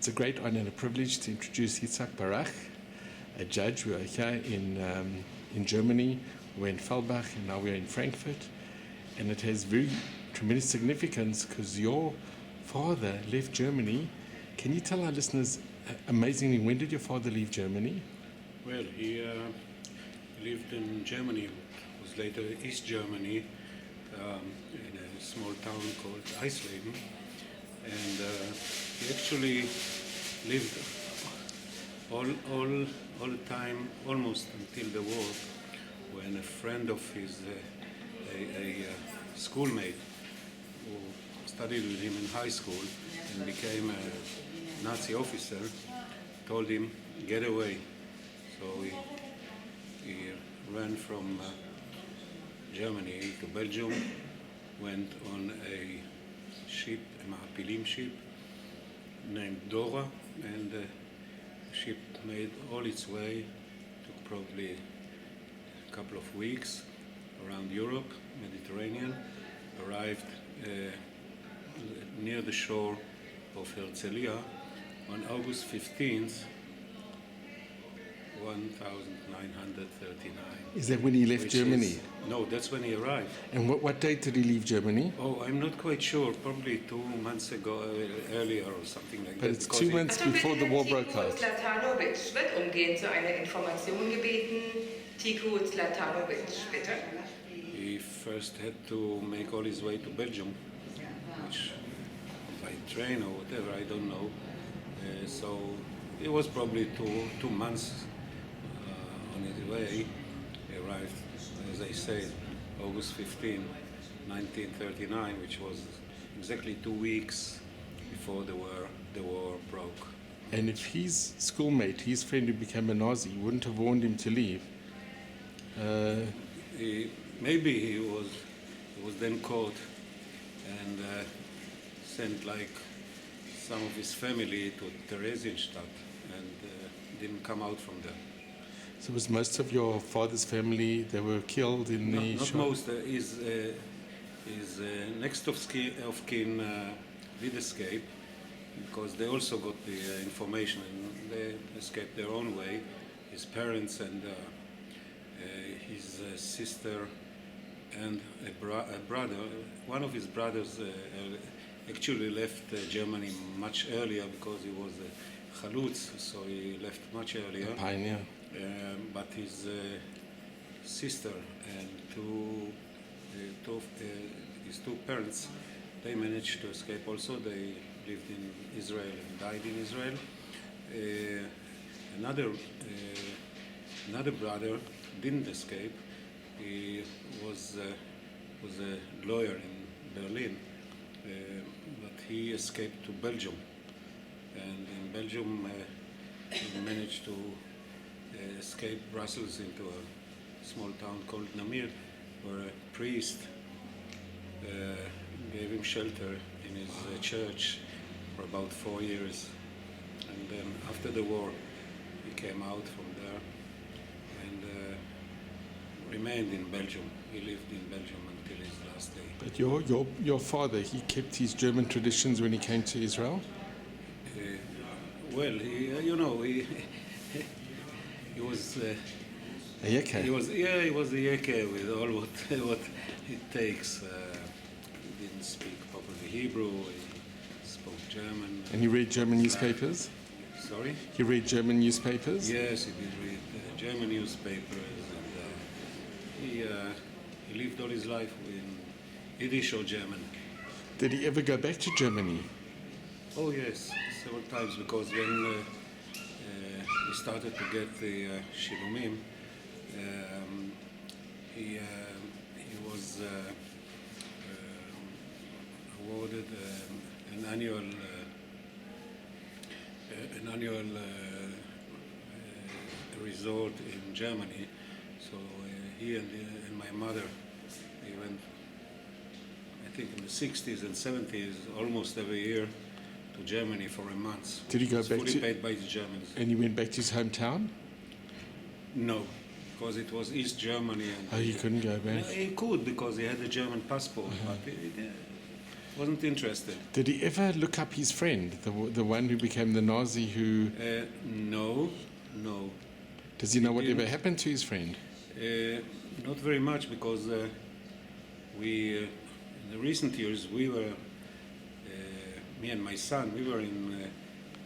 It's a great honor and a privilege to introduce Itzhak Barak, a judge. We are here in Germany. We're in Fellbach, and now we're in Frankfurt. And it has very tremendous significance because your father left Germany. Can you tell our listeners, amazingly, when did your father leave Germany? Well, he lived in Germany. It was later East Germany, in a small town called Eisleben. And he actually lived all the time, almost until the war, when a friend of his, a schoolmate who studied with him in high school and became a Nazi officer, told him, get away. So he ran from Germany to Belgium, went on a ship, a Mahapilim ship, named Dora, and the ship made all its way, took probably a couple of weeks around Europe, Mediterranean, arrived near the shore of Herzliya on August 15th, 1939. Is that when he left Germany? No, that's when he arrived. And what date did he leave Germany? Oh, I'm not quite sure. Probably 2 months ago, earlier or something like that. But it's 2 months before the war broke out. Zlatanovic wird umgehend zu einer Information gebeten. Tiku Zlatanovic, bitte. He first had to make all his way to Belgium, which by train or whatever, I don't know. So it was probably two months on his way. He arrived, as I said, August 15, 1939, which was exactly 2 weeks before the war broke. And if his schoolmate, his friend who became a Nazi, wouldn't have warned him to leave, maybe he was then caught and sent like some of his family to Theresienstadt and didn't come out from there. So was most of your father's family, they were killed in the Not shop? most. His next of kin did escape because they also got the information and they escaped their own way. His parents and his sister and a brother. One of his brothers actually left Germany much earlier because he was a chalutz, so he left much earlier. A pioneer. But his sister and his two parents, they managed to escape also. They lived in Israel and died in Israel. Another brother didn't escape. He was a lawyer in Berlin, but he escaped to Belgium. And in Belgium, he managed to escape Brussels into a small town called Namur, where a priest gave him shelter in his church for about 4 years. And then after the war, he came out from there and remained in Belgium. He lived in Belgium until his last day. But your father, he kept his German traditions when he came to Israel? Well, he was A Yeke. he was a Yeke with all what it takes. He didn't speak properly Hebrew. He spoke German. And he read German newspapers? Sorry? He read German newspapers? Yes, he did read German newspapers, and he lived all his life in Yiddish or German. Did he ever go back to Germany? Oh yes, several times, because when he started to get the shilumim, he was awarded an annual resort in Germany. So he and my mother, he went, I think in the 60s and 70s, almost every year to Germany for a month. Did he go It's back fully to- paid by the Germans. And he went back to his hometown? No, because it was East Germany. And Oh, he couldn't go back. He could because he had a German passport, but wasn't interested. Did he ever look up his friend, the one who became the Nazi who... No. Does he know He whatever didn't. happened to his friend? Not very much, because we, in the recent years, we were, me and my son, we were in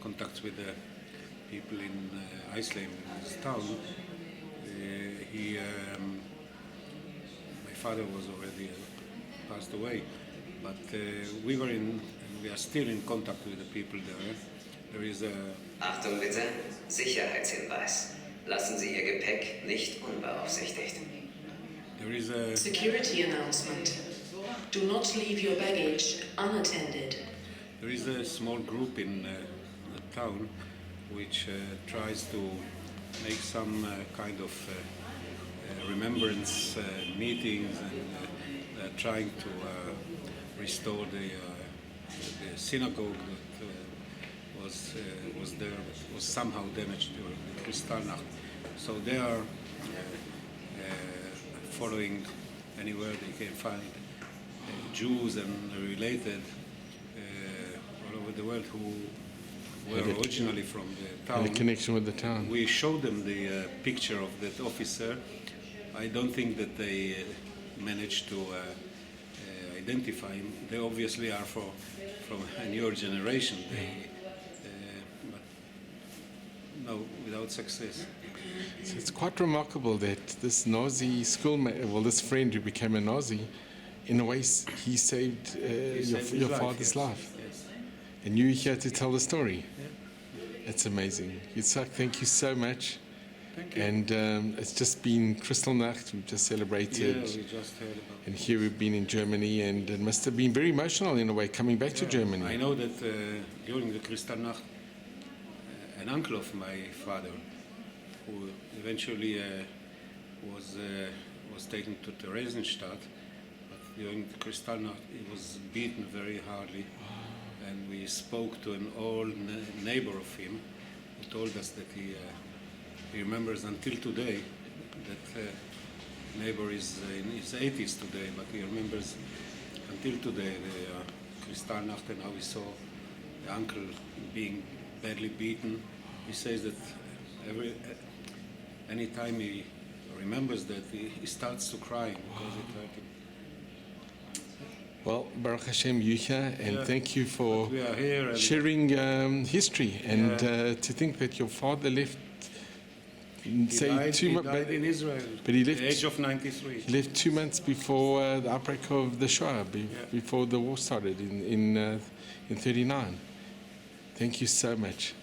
contact with people in Iceland, in this town. My father was already passed away, but we are still in contact with the people there. There is a Achtung bitte, Sicherheitshinweis. Lassen Sie Ihr Gepäck nicht unbeaufsichtigt. there is a Security announcement. Do not leave your baggage unattended. There is a small group in the town which tries to make some kind of remembrance meetings, and trying to restore the synagogue that was somehow damaged during the Kristallnacht. So they are following anywhere they can find Jews and related all over the world who were originally from the And town. a connection with the town. We showed them the picture of that officer. I don't think that they managed to identify him. They obviously are from a newer generation. But no, without success. So it's quite remarkable that this Nazi schoolmate, well, this friend who became a Nazi, in a way, he saved He saved his your life, father's yes. life. Yes. And you're here to tell the story. Yeah. It's amazing. Yitzhak, thank you so much. Thank you. And it's just been Kristallnacht. We've just Yeah, celebrated. we just heard about it. And here we've been in Germany, and it must have been very emotional in a way, coming back to Germany. I know that during the Kristallnacht, an uncle of my father, who eventually was taken to Theresienstadt, but during the Kristallnacht he was beaten very hardly, and we spoke to an old neighbor of him who told us that he remembers until today. That neighbor is in his 80s today, but he remembers until today the Kristallnacht and how he saw the uncle being badly beaten. He says that any time he remembers that, he starts to cry because it hurt him. Well, Baruch Hashem, you're here, and Yeah. thank you for We are here, and sharing history. And Yeah. to think that your father left, he died, two he months, died in Israel but he at left- the age of 93. he left 2 months before the outbreak of the Shoah, before the war started in 39. Thank you so much.